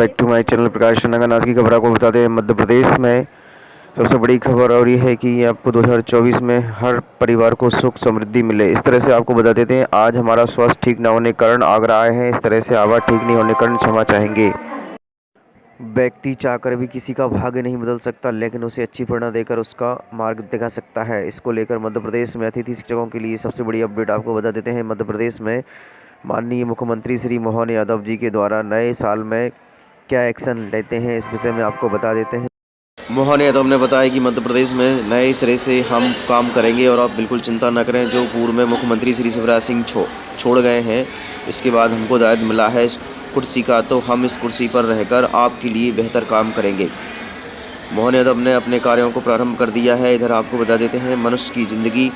Back to my channel Prakash Nagar. आज की खबर आपको बताते हैं। मध्य प्रदेश में सबसे बड़ी खबर और ये है कि आपको 2024 में हर परिवार को सुख समृद्धि मिले, इस तरह से आपको बता देते हैं। आज हमारा स्वास्थ्य ठीक न होने के कारण आगरा आए हैं, इस तरह से आवाज़ ठीक नहीं होने के कारण क्षमा चाहेंगे। व्यक्ति चाहकर भी किसी का भाग्य नहीं बदल सकता, लेकिन उसे अच्छी प्रेरणा देकर उसका मार्ग दिखा सकता है। इसको लेकर मध्य प्रदेश में अतिथि शिक्षकों के लिए सबसे बड़ी अपडेट आपको बता देते हैं। मध्य प्रदेश में माननीय मुख्यमंत्री श्री मोहन यादव जी के द्वारा नए साल में क्या एक्शन लेते हैं, इस विषय में आपको बता देते हैं। मोहन यादव ने बताया कि मध्य प्रदेश में नए सिरे से हम काम करेंगे और आप बिल्कुल चिंता न करें। जो पूर्व में मुख्यमंत्री श्री शिवराज सिंह छोड़ गए हैं, इसके बाद हमको दायित्व मिला है इस कुर्सी का, तो हम इस कुर्सी पर रहकर आपके लिए बेहतर काम करेंगे। मोहन यादव ने अपने कार्यों को प्रारंभ कर दिया है। इधर आपको बता देते हैं, मनुष्य की ज़िंदगी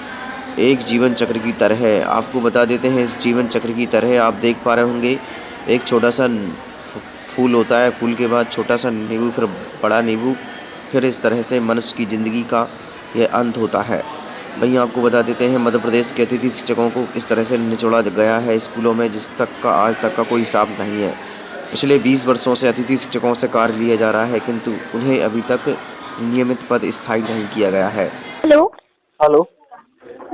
एक जीवन चक्र की तरह है। आपको बता देते हैं, इस जीवन चक्र की तरह आप देख पा रहे होंगे, एक छोटा सा फूल होता है, फूल के बाद छोटा सा नींबू, फिर बड़ा नींबू, फिर इस तरह से मनुष्य की ज़िंदगी का यह अंत होता है। वहीं आपको बता देते हैं, मध्य प्रदेश के अतिथि शिक्षकों को इस तरह से निचोड़ा गया है स्कूलों में, जिस तक का आज तक का कोई हिसाब नहीं है। पिछले 20 वर्षों से अतिथि शिक्षकों से कार्य लिया जा रहा है, किंतु उन्हें अभी तक नियमित पद स्थायी नहीं किया गया है। हेलो। हेलो।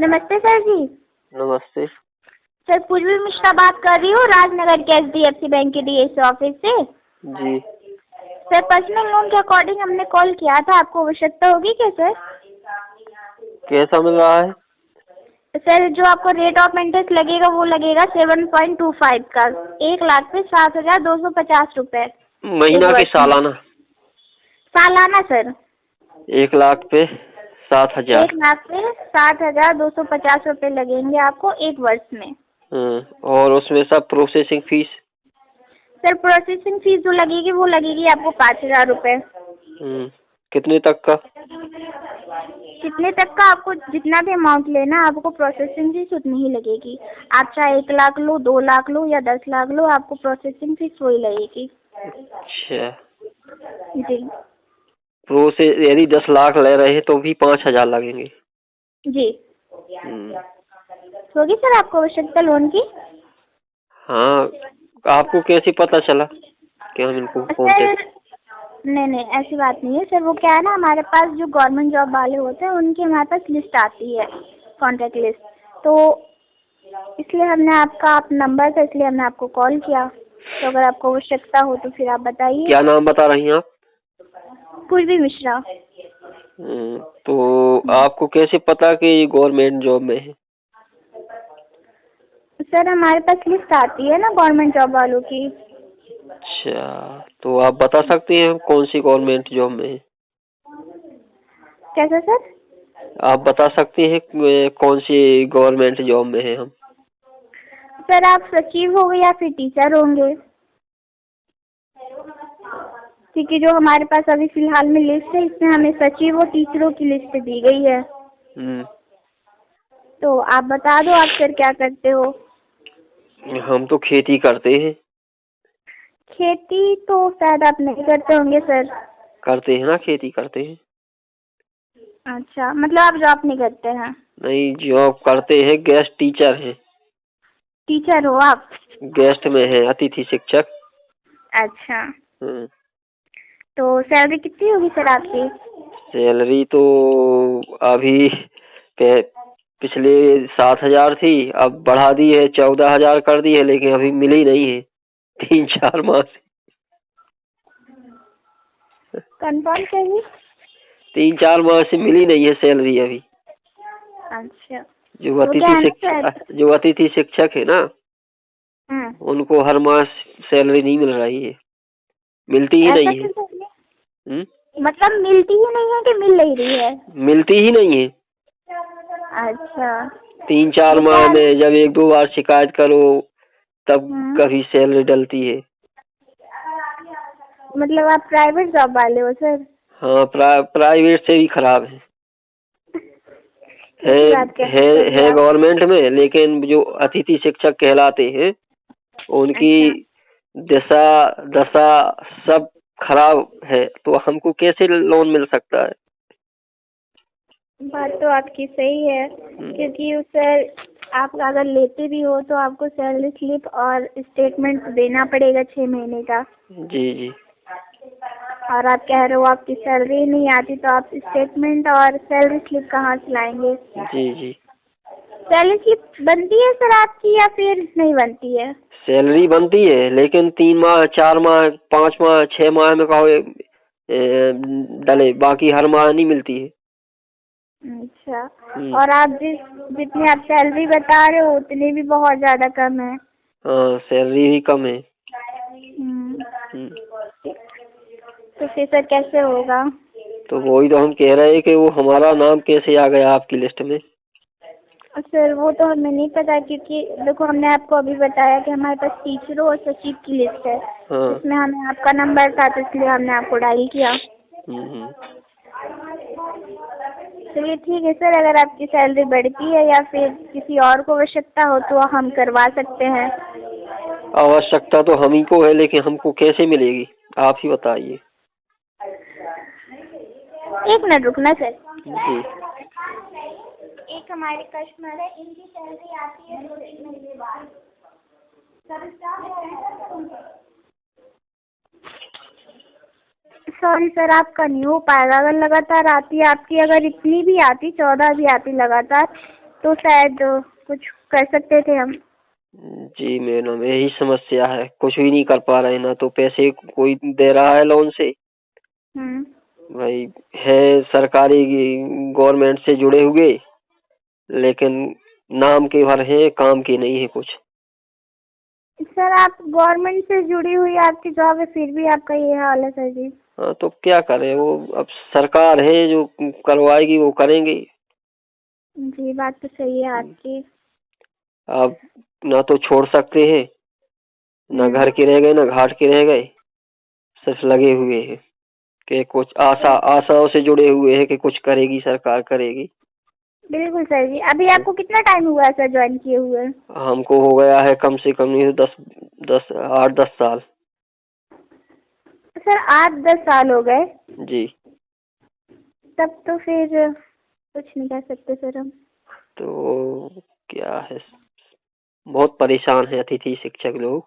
नमस्ते सर जी। नमस्ते। सर पूर्वी मिश्रा बात कर रही हूँ, राजनगर के HDFC बैंक के DSC ऑफिस से। जी। सर पर्सनल लोन के अकॉर्डिंग हमने कॉल किया था, आपको आवश्यकता होगी क्या सर? कैसा मिल रहा है? सर जो आपको रेट ऑफ इंटरेस्ट लगेगा वो लगेगा 7.25 का, 1,00,000 पे 7,250 रुपए। महीना की सालाना? सालाना सर। 1,00,000 पे 7,000। 1,00,000 पे 7,250 रुपए लगेंगे आपको 1 वर्ष में। और उसमें सब processing fees? Sir processing fees जो लगेगी वो लगेगी आपको 5,000 रुपए। कितने तक का? कितने तक का? आपको जितना भी अमाउंट लेना आपको प्रोसेसिंग फीस उतनी ही लगेगी। आप चाहे 1,00,000 लो, 2,00,000 लो या 10,00,000 लो, आपको प्रोसेसिंग फीस वही लगेगी। अच्छा जी प्रोसेस यदि 10,00,000 ले रहे हैं तो भी 5,000 लगेंगे? जी। होगी सर आपको आवश्यकता लोन की? हाँ, आपको कैसे पता चला कि हम इनको सर नहीं ऐसी बात नहीं है सर। वो क्या है ना, हमारे पास जो गवर्नमेंट जॉब वाले होते हैं उनकी हमारे पास लिस्ट आती है, कॉन्टैक्ट लिस्ट, तो इसलिए हमने आपका नंबर था, इसलिए हमने आपको कॉल किया। तो अगर आपको आवश्यकता हो तो फिर आप बताइए। क्या नाम बता रही हैं आप? पूर्वी मिश्रा। तो आपको कैसे पता कि ये गवर्नमेंट जॉब में है? सर हमारे पास लिस्ट आती है ना गवर्नमेंट जॉब वालों की। अच्छा, तो आप बता सकती हैं कौन सी गवर्नमेंट जॉब में है? कैसा सर? आप बता सकती हैं कौन सी गवर्नमेंट जॉब में है हम? सर आप सचिव होंगे या फिर टीचर होंगे, क्योंकि जो हमारे पास अभी फिलहाल में लिस्ट है इसमें हमें सचिव और टीचरों की लिस्ट दी गई है। तो आप बता दो आप सर क्या करते हो? हम तो खेती करते हैं। खेती तो शायद आप नहीं करते होंगे सर। करते हैं ना, खेती करते हैं। अच्छा, मतलब आप जॉब नहीं करते हैं? नहीं, जॉब करते हैं, गेस्ट टीचर हैं। टीचर हो आप? गेस्ट में है, अतिथि शिक्षक। अच्छा। तो सैलरी कितनी होगी सर आपकी? सैलरी तो अभी पिछले 7,000 थी, अब बढ़ा दी है, 14,000 कर दी है, लेकिन अभी मिली नहीं है 3-4 माह से। कंफर्म चाहिए? 3-4 माह से मिली नहीं है सैलरी अभी। अच्छा। जो अतिथि शिक्षक है ना, उनको हर मास सैलरी नहीं मिल रही है, मिलती ही नहीं है। मतलब मिलती ही नहीं है कि मिल नहीं रही है? मिलती ही नहीं है। अच्छा। 3-4 माह में जब 1-2 बार शिकायत करो तब कभी सैलरी डलती है। मतलब आप प्राइवेट जॉब वाले हो सर? हाँ, प्राइवेट से भी खराब है। है गवर्नमेंट में, लेकिन जो अतिथि शिक्षक कहलाते हैं उनकी दशा सब खराब है, तो हमको कैसे लोन मिल सकता है? बात तो आपकी सही है, क्योंकि सर आप अगर लेते भी हो तो आपको सैलरी स्लिप और स्टेटमेंट देना पड़ेगा 6 महीने का। जी जी। और आप कह रहे हो आपकी सैलरी नहीं आती, तो आप स्टेटमेंट और सैलरी स्लिप कहाँ से लाएंगे? जी जी। सैलरी स्लिप बनती है सर आपकी या फिर नहीं बनती है? सैलरी बनती है, लेकिन 3 माह, 4 माह, 5 माह, 6 माह में कहो डले, बाकी हर माह नहीं मिलती है। अच्छा। और आप जितनी आप सैलरी बता रहे हो उतनी भी बहुत ज्यादा कम है। हाँ, सैलरी भी कम है। तो फिर सर कैसे होगा? तो वही तो हम कह रहे हैं कि वो हमारा नाम कैसे आ गया आपकी लिस्ट में? सर वो तो हमें नहीं पता, क्योंकि देखो हमने आपको अभी बताया कि हमारे पास टीचरों और सचिव की लिस्ट है। हाँ। इसमें हमें आपका नंबर था, तो इसलिए हमने आपको डायल किया। चलिए ठीक है सर, अगर आपकी सैलरी बढ़ती है या फिर किसी और को आवश्यकता हो तो हम करवा सकते हैं। आवश्यकता तो हम ही को है, लेकिन हमको कैसे मिलेगी आप ही बताइए। 1 मिनट रुकना सर। जी। एक हमारे कस्टमर है, इनकी सैलरी आती है 2-3 महीने बाद। सॉरी सर, आपका नहीं हो पाएगा। अगर लगातार आती है आपकी, अगर इतनी भी आती, 14 भी आती लगातार, तो शायद कुछ कर सकते थे हम। जी मैडम, यही समस्या है, कुछ भी नहीं कर पा रहे, ना तो पैसे कोई दे रहा है लोन से। भाई है सरकारी गवर्नमेंट से जुड़े हुए, लेकिन नाम के भर है, काम की नहीं है कुछ। सर आप गवर्नमेंट से जुड़ी हुई आपकी जॉब है, फिर भी आपका ये हाल है सर जी। हाँ तो क्या करें, वो अब सरकार है जो करवाएगी वो करेंगे। जी बात तो सही है आपकी। अब ना तो छोड़ सकते हैं, ना घर के रह गए, ना घाट के रह गए, सिर्फ लगे हुए हैं कि कुछ आशाओं से जुड़े हुए हैं कि कुछ करेगी सरकार, करेगी। बिल्कुल सर जी। अभी आपको कितना टाइम हुआ है सर ज्वाइन किए हुए? हमको हो गया है कम से कम नहीं 8-10 साल। सर 8-10 साल हो गए? जी। तब तो फिर कुछ नहीं कह सकते सर हम। तो क्या है, बहुत परेशान है अतिथि शिक्षक लोग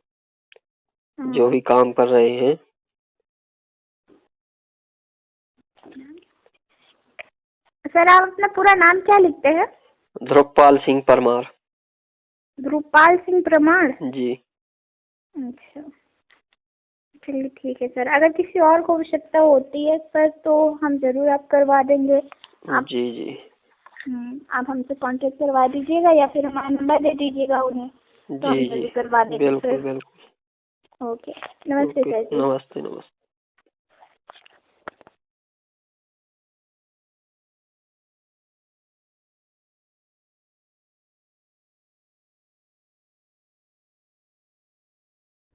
जो भी काम कर रहे हैं। सर आप अपना पूरा नाम क्या लिखते हैं? ध्रुवपाल सिंह परमार। ध्रुवपाल सिंह परमार? जी। अच्छा चलिए ठीक है सर, अगर किसी और को आवश्यकता होती है सर तो हम जरूर आप करवा देंगे। आप जी जी। आप हमसे कांटेक्ट करवा दीजिएगा या फिर हमारा नंबर दे दीजिएगा उन्हें, तो हम जरूर करवा देंगे। बिल्कुल बिल्कुल। ओके नमस्ते सर जी। नमस्ते नमस्ते।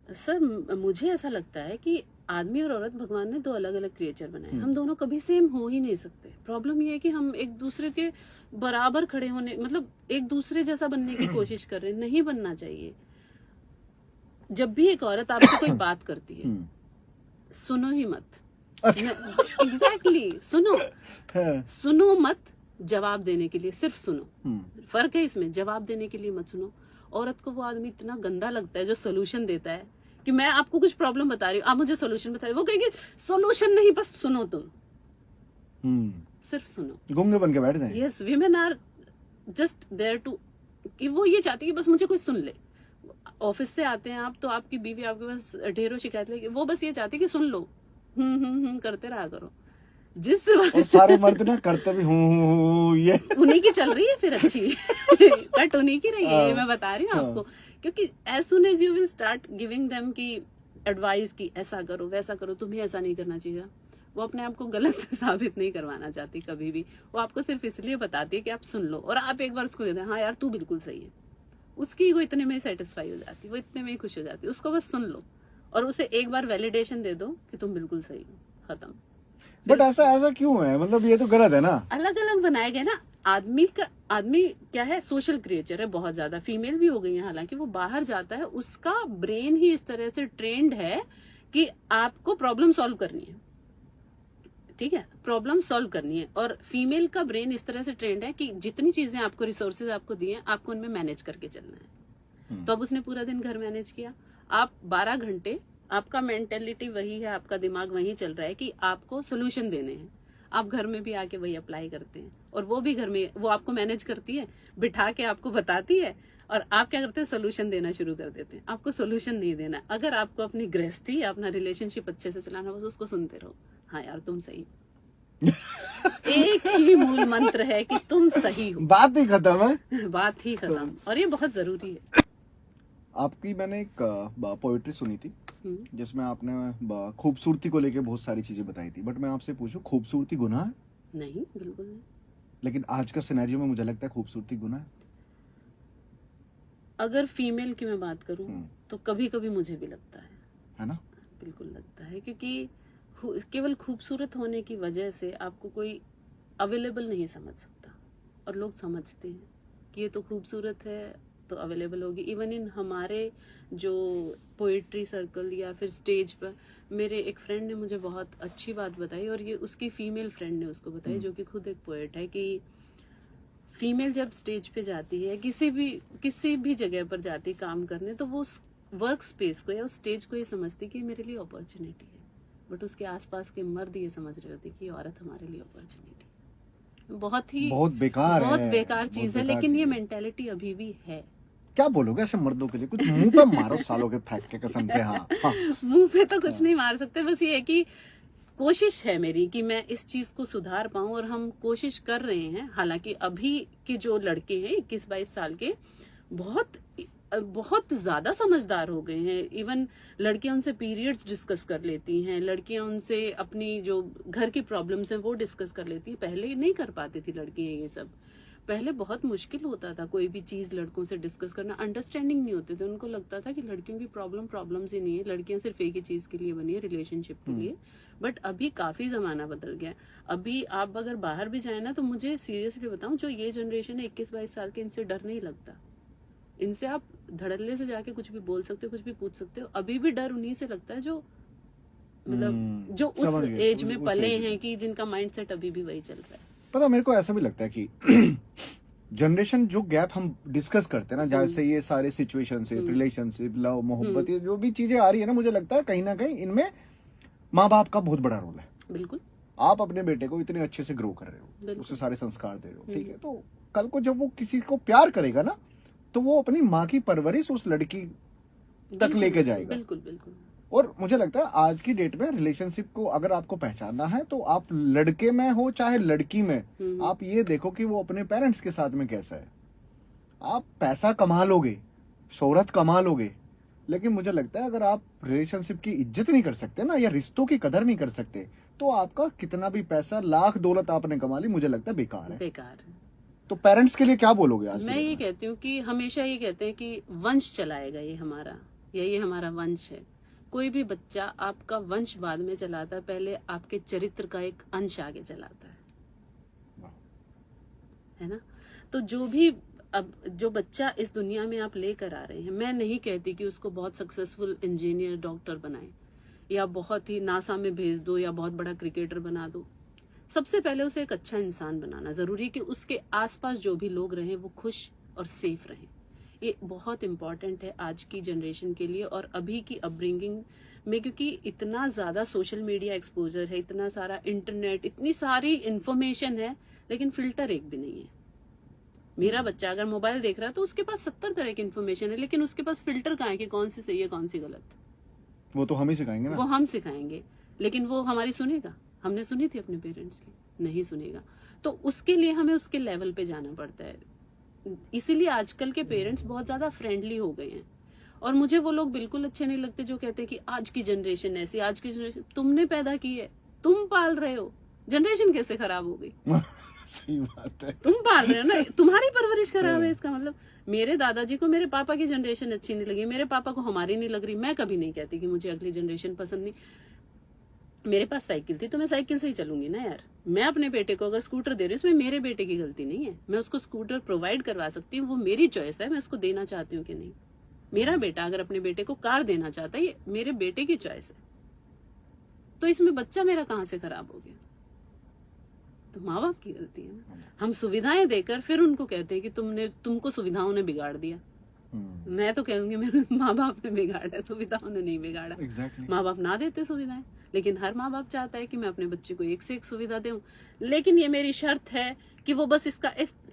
सर मुझे ऐसा लगता है कि आदमी और औरत भगवान ने 2 अलग अलग क्रिएचर बनाए, हम दोनों कभी सेम हो ही नहीं सकते। प्रॉब्लम ये है कि हम एक दूसरे के बराबर खड़े होने, मतलब एक दूसरे जैसा बनने की कोशिश कर रहे हैं, नहीं बनना चाहिए। जब भी एक औरत आपसे कोई बात करती है, सुनो ही मत। एग्जैक्टली सुनो मत, जवाब देने के लिए सिर्फ सुनो। फर्क है इसमें, जवाब देने के लिए मत सुनो। औरत को वो आदमी इतना गंदा लगता है जो सोल्यूशन देता है, कि मैं आपको कुछ प्रॉब्लम बता रही हूँ, आप मुझे सोल्यूशन बता रहे हो, वो कहेंगे सोल्यूशन नहीं बस सुनो, तुम सिर्फ सुनो। गूंगे बन के बैठ जाए। Yes, women are just there to, कि वो ये चाहती है कि बस मुझे कोई सुन ले। ऑफिस से आते हैं आप, तो आपकी बीवी आपके पास ढेरों शिकायत लेके, वो बस ये चाहती है कि सुन लो, करते रहा करो। जिस और सारे मर्द ना करते भी हूँ ये उन्हीं की चल रही है फिर अच्छी कट उन्हीं की रही है, ये मैं बता रही हूँ आपको। क्योंकि as soon as you will start giving them की एडवाइस की ऐसा करो वैसा करो, तुम्हें ऐसा नहीं करना चाहिए, वो अपने आप को गलत साबित नहीं करवाना चाहती कभी भी। वो आपको सिर्फ इसलिए बताती है कि आप सुन लो, और आप एक बार उसको कहते हैं हाँ यार तू बिल्कुल सही है, उसकी वो इतने में सेटिस्फाई हो जाती है, वो इतने में ही खुश हो जाती है। उसको बस सुन लो और उसे एक बार वैलिडेशन दे दो कि तुम बिल्कुल सही हो, खत्म। बट ऐसा क्यों है, मतलब ये तो गलत है ना। अलग अलग बनाए गए ना। आदमी क्या है, सोशल क्रिएचर है बहुत ज्यादा। फीमेल भी हो गई है हालांकि, वो बाहर जाता है, उसका ब्रेन ही इस तरह से ट्रेंड है कि आपको प्रॉब्लम सॉल्व करनी है, ठीक है, प्रॉब्लम सॉल्व करनी है। और फीमेल का ब्रेन इस तरह से ट्रेंड है कि जितनी चीजें आपको रिसोर्सेज आपको दी हैं, आपको उनमें मैनेज करके चलना है। तो अब उसने पूरा दिन घर मैनेज किया, आप 12 घंटे, आपका मेंटेलिटी वही है, आपका दिमाग वही चल रहा है कि आपको सोल्यूशन देने हैं। आप घर में भी आके वही अप्लाई करते हैं, और वो भी घर में वो आपको मैनेज करती है, बिठा के आपको बताती है, और आप क्या करते हैं, सोल्यूशन देना शुरू कर देते हैं। आपको सोल्यूशन नहीं देना। अगर आपको अपनी गृहस्थी या अपना रिलेशनशिप अच्छे से चलाना, बस उसको सुनते रहो। हाँ यार तुम सही एक ही मूल मंत्र है कि तुम सही हो, बात ही खत्म है। बात ही खत्म। और ये बहुत जरूरी है। आपकी मैंने एक पोएट्री सुनी थी हम्म। जिसमें आपने खूबसूरती को लेके बहुत सारी चीजें बताई थी, बट मैं आपसे पूछूं, खूबसूरती गुनाह है? नहीं, बिल्कुल नहीं। लेकिन आज का सिनेरियो में मुझे लगता है खूबसूरती गुनाह है। अगर फीमेल की मैं बात करूं तो कभी कभी मुझे भी लगता है ना? बिल्कुल लगता है, क्योंकि केवल खूबसूरत होने की वजह से आपको कोई अवेलेबल नहीं समझ सकता, और लोग समझते हैं कि ये तो खूबसूरत है तो अवेलेबल होगी। इवन इन हमारे जो पोइट्री सर्कल या फिर स्टेज पर, मेरे एक फ्रेंड ने मुझे बहुत अच्छी बात बताई, और ये उसकी फीमेल फ्रेंड ने उसको बताई, जो कि खुद एक पोएट है, कि फीमेल जब स्टेज पे जाती है, किसी भी जगह पर जाती काम करने, तो वो वर्क स्पेस को या उस स्टेज को ये समझती कि मेरे लिए अपॉर्चुनिटी है, बट उसके आसपास के मर्द ये समझ रहे होते कि औरत हमारे लिए अपॉर्चुनिटी। बहुत बेकार चीज है, लेकिन ये मेंटेलिटी अभी भी है। क्या बोलोगे ऐसे मर्दों के लिए? कुछ मुंह पे मारो सालों के फेंक के, कसम से। हाँ, हाँ। मुंह पे तो कुछ नहीं मार सकते, बस ये है कि कोशिश है मेरी कि मैं इस चीज को सुधार पाऊं, और हम कोशिश कर रहे हैं। हालांकि अभी के जो लड़के हैं 21-22 साल के, बहुत ज्यादा समझदार हो गए हैं। इवन लड़कियां उनसे पीरियड्स डिस्कस कर लेती हैं, लड़कियां उनसे अपनी जो घर की प्रॉब्लम्स हैं वो डिस्कस कर लेती हैं। पहले नहीं कर पाती थी लड़कियां ये सब। पहले बहुत मुश्किल होता था कोई भी चीज लड़कों से डिस्कस करना, अंडरस्टैंडिंग नहीं होती थी। उनको लगता था कि लड़कियों की प्रॉब्लम्स ही नहीं है, लड़कियां सिर्फ एक ही चीज के लिए बनी है, रिलेशनशिप के लिए। बट अभी काफी जमाना बदल गया। अभी आप अगर बाहर भी जाए ना, तो मुझे सीरियसली बताऊं, जो ये जनरेशन है 21-22 साल के, इनसे डर नहीं लगता। इनसे आप धड़ल्ले से जाके कुछ भी बोल सकते हो, कुछ भी पूछ सकते हो। अभी भी डर उन्हीं से लगता है जो मतलब जो उस एज में पले हैं, कि जिनका माइंडसेट अभी भी वही चल रहा है। पता, मेरे को ऐसा भी लगता है कि जनरेशन जो गैप हम डिस्कस करते हैं ना, जैसे ये सारे सिचुएशनशिप, रिलेशनशिप, लव, मोहब्बत, ये जो भी चीजें आ रही है ना, मुझे लगता है कहीं ना कहीं इनमें माँ बाप का बहुत बड़ा रोल है। बिल्कुल। आप अपने बेटे को इतने अच्छे से ग्रो कर रहे हो, उसे सारे संस्कार दे रहे हो, ठीक है, तो कल को जब वो किसी को प्यार करेगा ना, तो वो अपनी माँ की परवरिश उस लड़की तक लेके जाएगा। बिल्कुल बिल्कुल। और मुझे लगता है आज की डेट में रिलेशनशिप को अगर आपको पहचानना है, तो आप लड़के में हो चाहे लड़की में, आप ये देखो कि वो अपने पेरेंट्स के साथ में कैसा है। आप पैसा कमा लोगे, शोहरत कमा लोगे, लेकिन मुझे लगता है अगर आप रिलेशनशिप की इज्जत नहीं कर सकते ना, या रिश्तों की कदर नहीं कर सकते, तो आपका कितना भी पैसा, लाख दौलत आपने कमा ली, मुझे लगता है बेकार है। बेकार है। तो पेरेंट्स के लिए क्या बोलोगे आज? मैं ये कहती हूँ कि हमेशा ये कहते हैं कि वंश चलाएगा ये हमारा, या ये हमारा वंश है। कोई भी बच्चा आपका वंश बाद में चलाता है, पहले आपके चरित्र का एक अंश आगे चलाता है ना? तो जो भी अब जो बच्चा इस दुनिया में आप लेकर आ रहे हैं, मैं नहीं कहती कि उसको बहुत सक्सेसफुल इंजीनियर, डॉक्टर बनाए, या बहुत ही नासा में भेज दो, या बहुत बड़ा क्रिकेटर बना दो। सबसे पहले उसे एक अच्छा इंसान बनाना जरूरी है, कि उसके आसपास जो भी लोग रहें वो खुश और सेफ रहें। ये बहुत इम्पोर्टेंट है आज की जनरेशन के लिए और अभी की अपब्रिंगिंग में, क्योंकि इतना ज्यादा सोशल मीडिया एक्सपोजर है, इतना सारा इंटरनेट, इतनी सारी इंफॉर्मेशन है, लेकिन फिल्टर एक भी नहीं है। मेरा बच्चा अगर मोबाइल देख रहा है तो उसके पास 70 तरह की इन्फॉर्मेशन है, लेकिन उसके पास फिल्टर कहाँ है कि कौन सी सही है कौन सी गलत। वो तो हम ही सिखाएंगे ना। वो हम सिखाएंगे, लेकिन वो हमारी सुनेगा? हमने सुनी थी अपने पेरेंट्स की? नहीं सुनेगा। तो उसके लिए हमें उसके लेवल पे जाना पड़ता है। इसीलिए आजकल के पेरेंट्स बहुत ज्यादा फ्रेंडली हो गए हैं, और मुझे वो लोग बिल्कुल अच्छे नहीं लगते जो कहते हैं कि आज की जनरेशन ऐसी, आज की जनरेशन। तुमने पैदा की है, तुम पाल रहे हो, जनरेशन कैसे खराब हो गई? सही बात है। तुम पाल रहे हो ना, तुम्हारी परवरिश खराब है। इसका मतलब मेरे दादाजी को मेरे पापा की जनरेशन अच्छी नहीं लगी, मेरे पापा को हमारी नहीं लग रही। मैं कभी नहीं कहती कि मुझे अगली जनरेशन पसंद नहीं। मेरे पास साइकिल थी तो मैं साइकिल से ही चलूंगी ना यार। मैं अपने बेटे को अगर स्कूटर दे रही हूँ, उसमें मेरे बेटे की गलती नहीं है। मैं उसको स्कूटर प्रोवाइड करवा सकती हूँ, वो मेरी चॉइस है, मैं उसको देना चाहती हूँ कि नहीं। मेरा बेटा अगर अपने बेटे को कार देना चाहता है, ये मेरे बेटे की चॉइस है। तो इसमें बच्चा मेरा कहाँ से खराब हो गया? तो माँ बाप की गलती है ना। हम सुविधाएं देकर फिर उनको कहते हैं कि तुमको सुविधाओं ने बिगाड़ दिया। मैं तो कहूंगी मेरे माँ बाप ने बिगाड़ा, सुविधाओं ने नहीं बिगाड़ा। Exactly. माँ बाप ना देते सुविधाएं, लेकिन हर माँ बाप चाहता है कि मैं अपने बच्चे को एक से एक सुविधा दूं, लेकिन ये मेरी शर्त है कि वो बस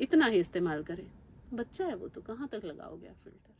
इतना ही इस्तेमाल करे। बच्चा है वो, तो कहाँ तक लगाओगे आप फिल्टर।